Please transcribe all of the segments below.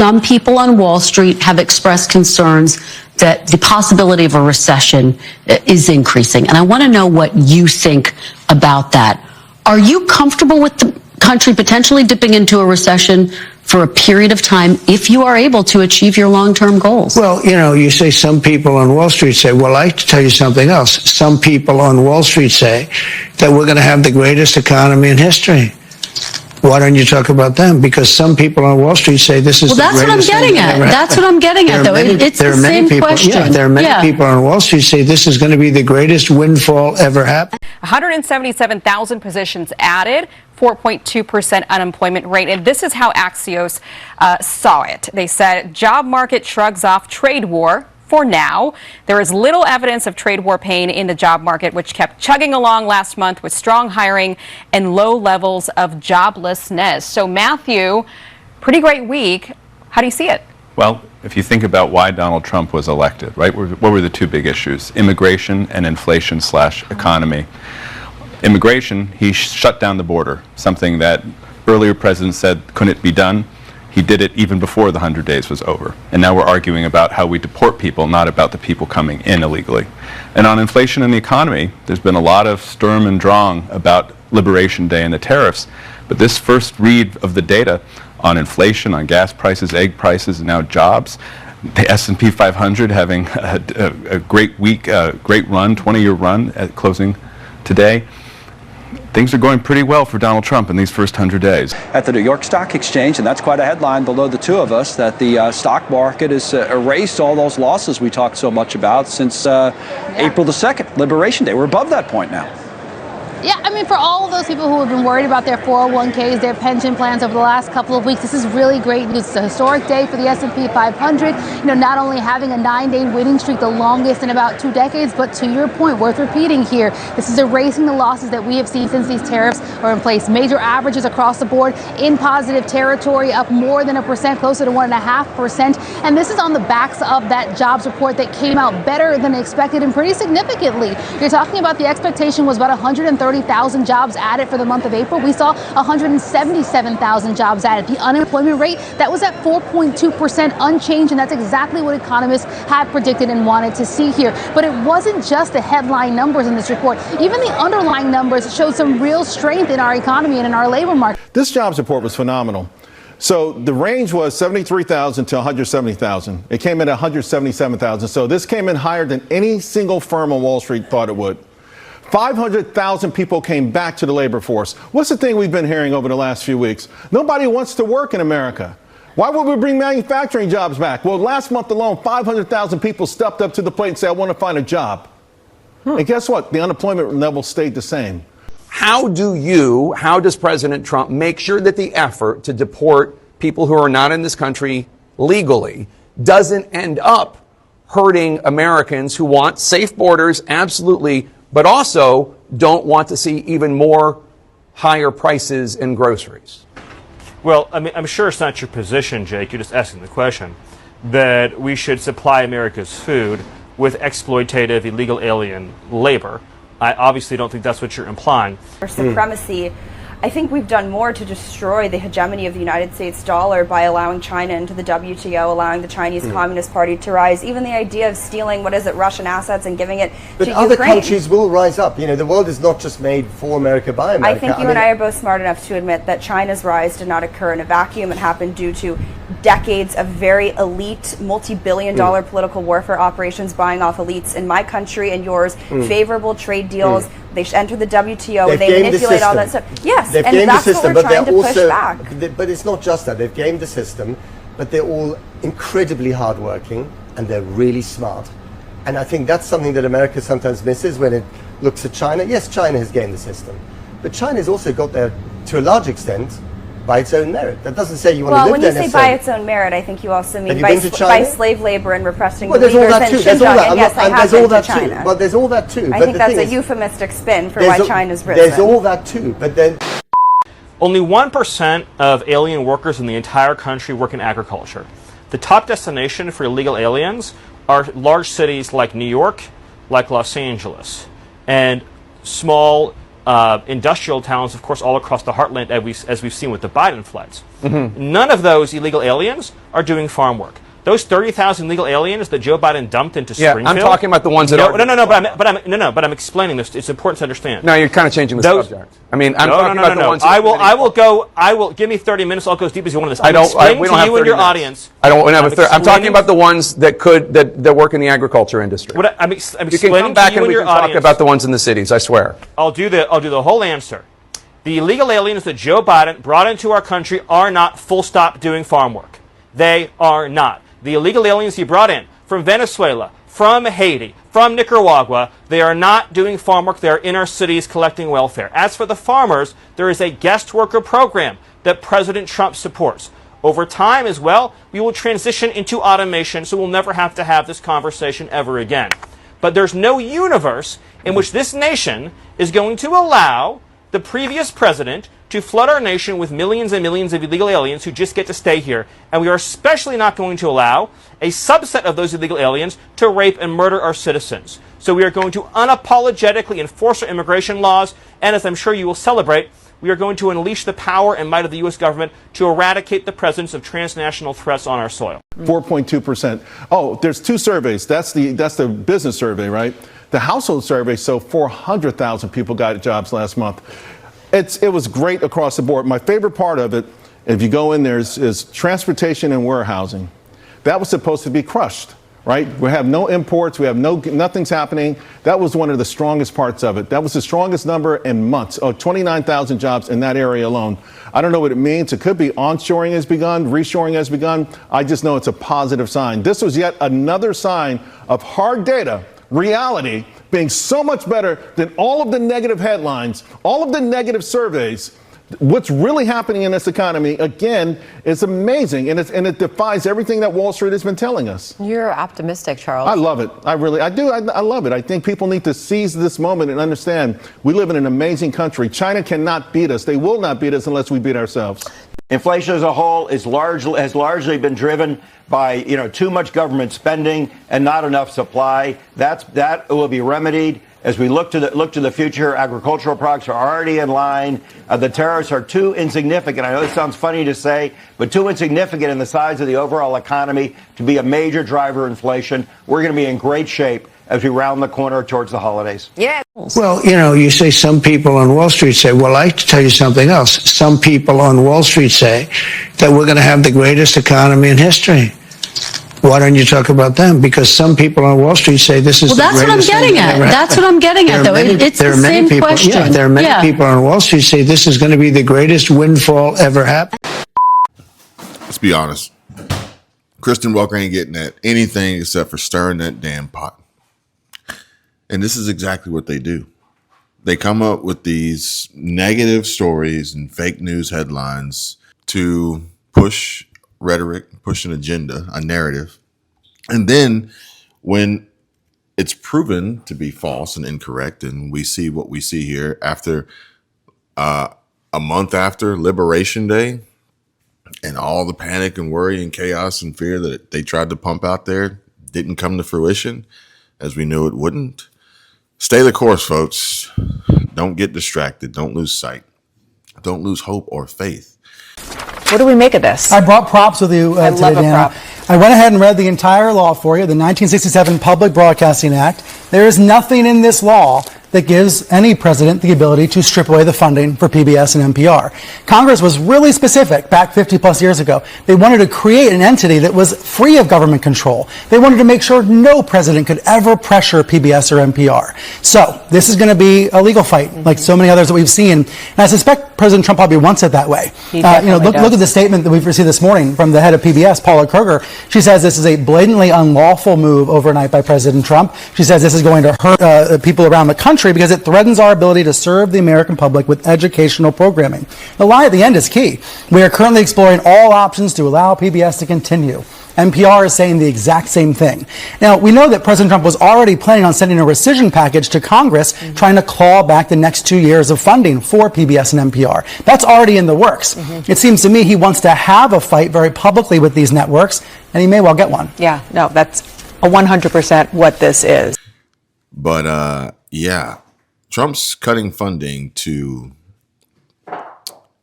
some people on Wall Street have expressed concerns that the possibility of a recession is increasing. And I want to know what you think about that. Are you comfortable with the country potentially dipping into a recession for a period of time if you are able to achieve your long-term goals? Well, you say some people on Wall Street say, well, I tell you something else. Some people on Wall Street say that we're going to have the greatest economy in history. Why don't you talk about them? Because some people on Wall Street say this is the greatest thing ever. That's what I'm getting at, though. It's the same question. Yeah, there are many people on Wall Street say this is going to be the greatest windfall ever happened. 177,000 positions added, 4.2% unemployment rate. And this is how Axios saw it. They said job market shrugs off trade war. For now, there is little evidence of trade war pain in the job market, which kept chugging along last month with strong hiring and low levels of joblessness. So, Matthew, pretty great week. How do you see it? Well, if you think about why Donald Trump was elected, right, what were the two big issues? Immigration and inflation/economy. Immigration, he shut down the border, something that earlier presidents said couldn't be done. He did it even before the 100 days was over. And now we're arguing about how we deport people, not about the people coming in illegally. And on inflation and the economy, there's been a lot of sturm and drang about Liberation Day and the tariffs. But this first read of the data on inflation, on gas prices, egg prices, and now jobs, the S&P 500 having a great week, great run, 20-year run at closing today. Things are going pretty well for Donald Trump in these first 100 days. At the New York Stock Exchange, and that's quite a headline below the two of us, that the stock market has erased all those losses we talked so much about since April the 2nd, Liberation Day. We're above that point now. Yeah, I mean, for all of those people who have been worried about their 401ks, their pension plans over the last couple of weeks, this is really great news. It's a historic day for the S&P 500. Not only having a 9-day winning streak, the longest in about 2 decades, but to your point, worth repeating here, this is erasing the losses that we have seen since these tariffs are in place. Major averages across the board in positive territory, up more than 1%, closer to 1.5%. And this is on the backs of that jobs report that came out better than expected and pretty significantly. You're talking about the expectation was about 130,000 jobs added for the month of April. We saw 177,000 jobs added. The unemployment rate, that was at 4.2% unchanged, and that's exactly what economists had predicted and wanted to see here. But it wasn't just the headline numbers in this report. Even the underlying numbers showed some real strength in our economy and in our labor market. This jobs report was phenomenal. So the range was 73,000 to 170,000. It came in at 177,000. So this came in higher than any single firm on Wall Street thought it would. 500,000 people came back to the labor force. What's the thing we've been hearing over the last few weeks? Nobody wants to work in America. Why would we bring manufacturing jobs back? Well, last month alone, 500,000 people stepped up to the plate and said, I want to find a job. And guess what? The unemployment level stayed the same. How does President Trump make sure that the effort to deport people who are not in this country legally doesn't end up hurting Americans who want safe borders, absolutely, but also don't want to see even more higher prices in groceries? Well, I mean, I'm sure it's not your position, Jake, you're just asking the question, that we should supply America's food with exploitative illegal alien labor. I obviously don't think that's what you're implying. Supremacy. I think we've done more to destroy the hegemony of the United States dollar by allowing China into the WTO, allowing the Chinese Communist Party to rise. Even the idea of stealing, Russian assets and giving it to Ukraine. But other countries will rise up. The world is not just made for America, by America. I think you and I are both smart enough to admit that China's rise did not occur in a vacuum. It happened due to decades of very elite, multi-billion-dollar political warfare operations buying off elites in my country and yours, favorable trade deals. They enter the WTO, they manipulate all that stuff. Yes, and that's what we're trying to push back. But it's not just that. They've gamed the system, but they're all incredibly hardworking and they're really smart. And I think that's something that America sometimes misses when it looks at China. Yes, China has gamed the system, but China's also got there to a large extent by its own merit. That doesn't say you want to live there necessarily. Well, when you say by its own merit, I think you also mean by slave labor and repressing the leaders in There's all that. And yes, I have been to China. Well, there's all that too. I think that's a euphemistic spin for why China's risen. There's all that too, but then... Only 1% of alien workers in the entire country work in agriculture. The top destination for illegal aliens are large cities like New York, like Los Angeles, and small industrial towns, of course, all across the heartland, as we've seen with the Biden floods. None of those illegal aliens are doing farm work. Those 30,000 illegal aliens that Joe Biden dumped into Springfield. I'm talking about the ones that are. But I'm explaining this. It's important to understand. No, you're kind of changing the subject. I mean, I'm talking about the ones. I will give me 30 minutes. I'll go as deep as you want on this. I'm explaining to you and your audience. I'm talking about the ones that work in the agriculture industry. I'm You explaining can come back to you and we your can talk audience. about the ones in the cities. I swear. I'll do the whole answer. The illegal aliens that Joe Biden brought into our country are not full stop doing farm work. They are not. The illegal aliens he brought in from Venezuela, from Haiti, from Nicaragua, they are not doing farm work. They are in our cities collecting welfare. As for the farmers, there is a guest worker program that President Trump supports. Over time as well, we will transition into automation, so we'll never have to have this conversation ever again. But there's no universe in which this nation is going to allow the previous president to flood our nation with millions and millions of illegal aliens who just get to stay here. And we are especially not going to allow a subset of those illegal aliens to rape and murder our citizens. So we are going to unapologetically enforce our immigration laws, and as I'm sure you will celebrate, we are going to unleash the power and might of the U.S. government to eradicate the presence of transnational threats on our soil. 4.2%. Oh, there's two surveys. That's the business survey, right? The household survey, so 400,000 people got jobs last month. It was great across the board. My favorite part of it, if you go in there, is transportation and warehousing. That was supposed to be crushed, right? We have no imports. We have nothing's happening. That was one of the strongest parts of it. That was the strongest number in months. 29,000 jobs in that area alone. I don't know what it means. It could be onshoring has begun, reshoring has begun. I just know it's a positive sign. This was yet another sign of hard data, reality, being so much better than all of the negative headlines, all of the negative surveys. What's really happening in this economy, again, is amazing, and it defies everything that Wall Street has been telling us. You're optimistic, Charles. I love it. I do. I love it. I think people need to seize this moment and understand we live in an amazing country. China cannot beat us. They will not beat us unless we beat ourselves. Inflation as a whole has largely been driven by too much government spending and not enough supply. That will be remedied as we look to the future. Agricultural products are already in line. The tariffs are too insignificant. I know this sounds funny to say, but too insignificant in the size of the overall economy to be a major driver of inflation. We're going to be in great shape as we round the corner towards the holidays. Yeah. Well, you say some people on Wall Street say, well, I like to tell you something else. Some people on Wall Street say that we're going to have the greatest economy in history. Why don't you talk about them? Because some people on Wall Street say this is the greatest. Well, that's what I'm getting at. That's what I'm getting at, though. It's the same question. Yeah, there are many people on Wall Street say this is going to be the greatest windfall ever happened. Let's be honest. Kristen Welker ain't getting at anything except for stirring that damn pot. And this is exactly what they do. They come up with these negative stories and fake news headlines to push rhetoric, push an agenda, a narrative. And then when it's proven to be false and incorrect, and we see what we see here after a month after Liberation Day and all the panic and worry and chaos and fear that they tried to pump out there didn't come to fruition, as we knew it wouldn't. Stay the course, folks. Don't get distracted. Don't lose sight. Don't lose hope or faith. What do we make of this? I brought props with you I today, love a Dana. prop. I went ahead and read the entire law for you, the 1967 Public Broadcasting Act. There is nothing in this law that gives any president the ability to strip away the funding for PBS and NPR. Congress was really specific back 50 plus years ago. They wanted to create an entity that was free of government control. They wanted to make sure no president could ever pressure PBS or NPR. So this is going to be a legal fight, like so many others that we've seen. And I suspect President Trump probably wants it that way. Look at the statement that we've received this morning from the head of PBS, Paula Kruger. She says this is a blatantly unlawful move overnight by President Trump. She says this is going to hurt people around the country because it threatens our ability to serve the American public with educational programming. The lie at the end is key. We are currently exploring all options to allow PBS to continue. NPR is saying the exact same thing. Now, we know that President Trump was already planning on sending a rescission package to Congress trying to claw back the next 2 years of funding for PBS and NPR. That's already in the works. It seems to me he wants to have a fight very publicly with these networks, and he may well get one. Yeah, no, that's 100% what this is. But, yeah, Trump's cutting funding to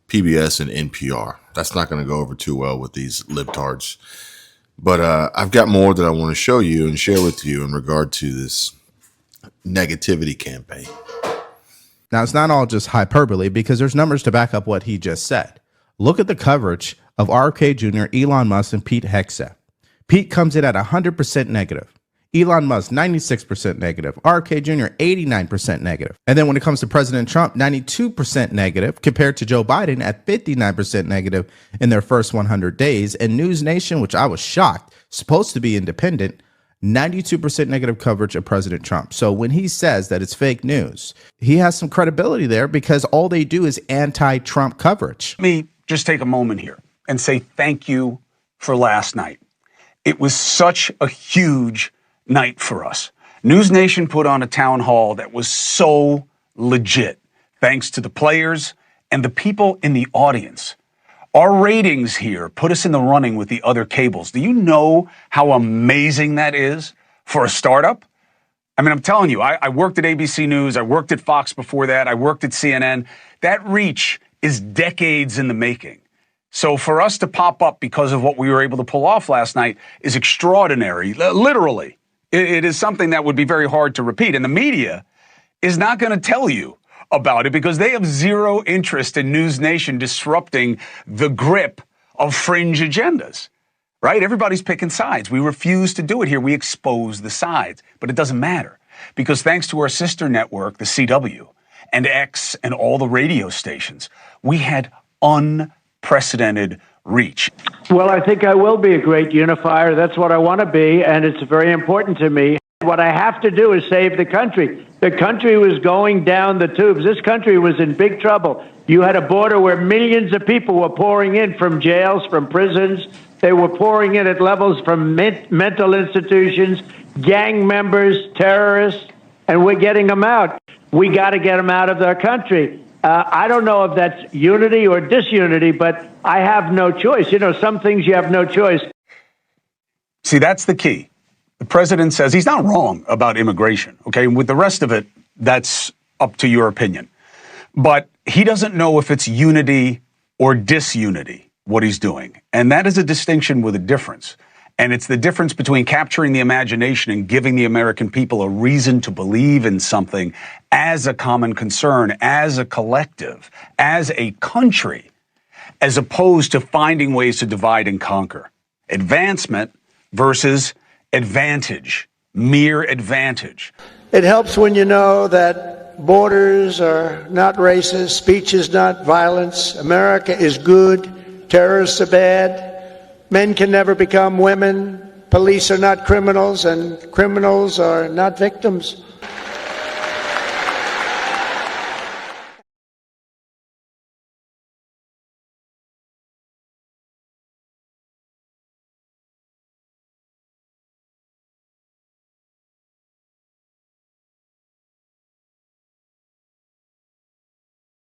PBS and NPR. That's not going to go over too well with these libtards. But I've got more that I want to show you and share with you in regard to this negativity campaign. Now, it's not all just hyperbole because there's numbers to back up what he just said. Look at the coverage of RFK Jr., Elon Musk, and Pete Hegseth. Pete comes in at 100% negative. Elon Musk, 96% negative. RFK Jr., 89% negative. And then when it comes to President Trump, 92% negative compared to Joe Biden at 59% negative in their first 100 days. And News Nation, which I was shocked, supposed to be independent, 92% negative coverage of President Trump. So when he says that it's fake news, he has some credibility there because all they do is anti-Trump coverage. Let me just take a moment here and say thank you for last night. It was such a huge night for us. News Nation put on a town hall that was so legit, thanks to the players and the people in the audience. Our ratings here put us in the running with the other cables. Do you know how amazing that is for a startup? I mean, I'm telling you, I worked at ABC News, I worked at Fox before that, I worked at CNN. That reach is decades in the making. So for us to pop up because of what we were able to pull off last night is extraordinary, literally. It is something that would be very hard to repeat. And the media is not going to tell you about it because they have zero interest in News Nation disrupting the grip of fringe agendas, right? Everybody's picking sides. We refuse to do it here. We expose the sides, but it doesn't matter because thanks to our sister network, the CW and X and all the radio stations, we had unprecedented reach. Well, I think I will be a great unifier. That's what I want to be, and it's very important to me. What I have to do is save the country. The country was going down the tubes. This country was in big trouble. You had a border where millions of people were pouring in from jails, from prisons. They were pouring in at levels from mental institutions, gang members, terrorists, and we're getting them out. We got to get them out of their country. I don't know if that's unity or disunity, but I have no choice. You know, some things you have no choice. See, that's the key. The president says he's not wrong about immigration, okay? With the rest of it, that's up to your opinion. But he doesn't know if it's unity or disunity, what he's doing. And that is a distinction with a difference. And it's the difference between capturing the imagination and giving the American people a reason to believe in something as a common concern, as a collective, as a country, as opposed to finding ways to divide and conquer. Advancement versus advantage, mere advantage. It helps when you know that borders are not racist, speech is not violence, America is good, terrorists are bad, men can never become women, police are not criminals, and criminals are not victims.